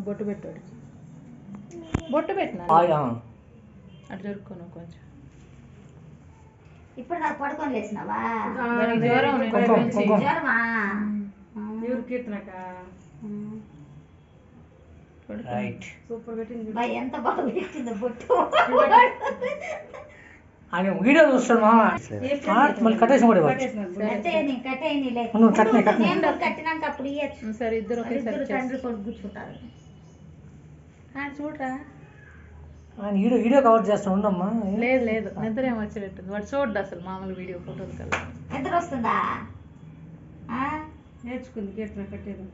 బొట్టు పెట్టాడు, బొట్టు పెట్టినా అటు జరుపుకోను కొంచెం. ఇప్పుడు నాకు పడుకొని లేచినావా? జ్వరమా? సూపర్ పెట్టింది, ఎంత బాగా పెట్టిందో బొట్టు. ఆయన వీడియో చూస్తాడు మామ, మళ్ళీ కట్టేసి కూడా కట్టినాక అప్పుడు ఇవ్వచ్చు. సరే ఇద్దరు తండ్రి కొడుకు కూర్చుంటారు. చూడరా ఆయన వీడియో కవర్ చేస్తా ఉండమ్మా. లేదు లేదు, నిద్ర ఏం వచ్చేటట్టుంది. వాడు చూడ్డు అసలు మామూలు వీడియో ఫోటోలు కల్లా. నిద్ర వస్తుందా? నేర్చుకుంది కీర్తన కట్టేది.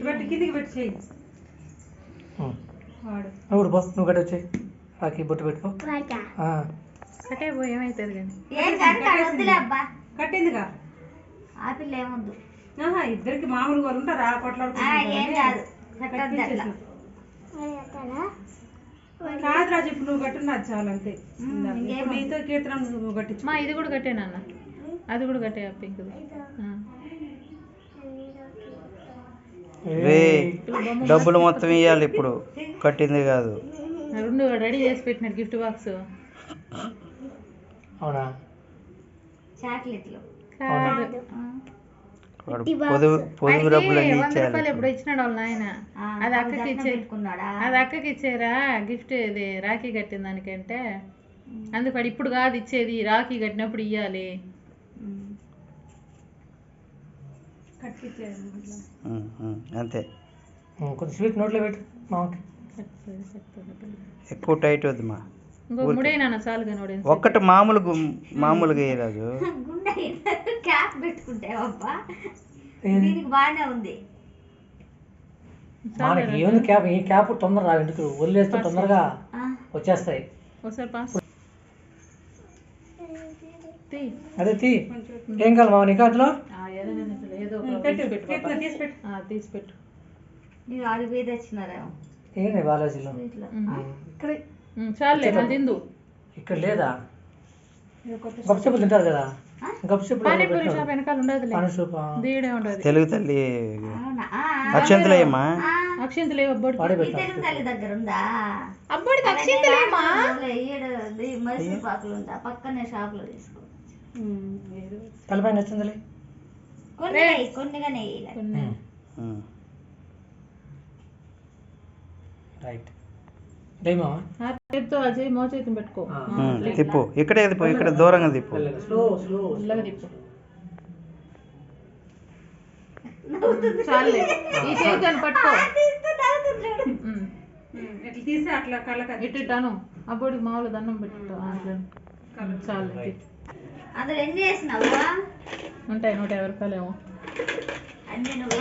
పెట్టి కిందికి పెట్టి చేయి. నువ్వు బా, నువ్వు కట్ట వచ్చాయి, రాకి బొట్టు పెట్టుకో. కట్టే పోయి ఏమైతుంది కానీ కట్టిందిగా ఆ పిల్ల ఏముంది. ఇద్దరికి మామూలుగా ఉంటారా ఏం కాదు. కాదురా చెప్పు, నువ్వు కట్టున్నది చాలు అంతే. నీతో కీర్తన నువ్వు కట్టించు. మా ఇది కూడా కట్టేనన్న, అది కూడా కట్టే పింక్. డబ్బులు మొత్తం ఇవ్వాలి ఇప్పుడు, కట్టింది కాదు. రెండు రెడీ చేసి పెట్టినాడు గిఫ్ట్ బాక్స్. అవునా? చాక్లెట్లు పొదుగు డబ్బులు అన్ని 100 రూపాయలు ఎప్పుడు ఇచ్చినాడు వాళ్ళ నాయన. అది అక్కకి అది అక్కకి ఇచ్చేరా గిఫ్ట్, ఇది రాఖీ కట్టిన దానికంటే. అందుకని ఇప్పుడు కాదు ఇచ్చేది, రాఖీ కట్టినప్పుడు ఇవ్వాలి. అంతే. కొంచెం స్వీట్ నోట్లో పెట్టు మామకి. ఎక్కువ టైట్ వద్దు మా. ఇంకొక ముడైనా చాలు కానీ ఒక్కటి మామూలుగా రాజు. క్యాప్ పెట్టుకుంటావబ్బా, దీనికి బాగానే ఉంది. మనకి ఏముంది క్యాప్, ఈ క్యాప్ తొందర రావు, ఎందుకు వదిలేస్తే తొందరగా వచ్చేస్తాయి. ఒకసారి పాస్ అదే తీ. ఏం కావాలి మామ నీకు అందులో? ఏదో తీసి పెట్టు. నీకు ఆడు మీద వచ్చినారేమో. ఏంటి బాలాజీలో చాలే తిందు. ఇక్కడ లేదా? గప్చెప్పులు తింటారు కదా, గప్చెప్పులు పానీపూరి షాప్ వెనకాల ఉండదు, దీడే ఉండదు. తెలుగు తల్లి అక్షంతలేమ్మా, అక్షింతలు అబ్బోడి తెలుగు తల్లి దగ్గర ఉందా? అబ్బోడికి అక్షింతలేమా? మైసూర్ పాకులు ఉందా? పక్కనే షాప్ లో తీసుకో. తలపై నచ్చిందిలే, కొన్నిగానే రైట్. మోచేతిని పెట్టుకో, తిప్పు. ఇక్కడే తిప్పు, ఇక్కడ దూరంగా తిప్పు. చాలే, ఈ చేతిని పట్టుకో. తీసి అట్లా కళ్ళ ఇట్టాను అబ్బోడికి మామూలు దండం పెట్టుకో. చాలు. అందులో ఎన్ని చేసినావు? ఉంటాయి 150 రూపాయలు ఏమో. అన్ని నువ్వు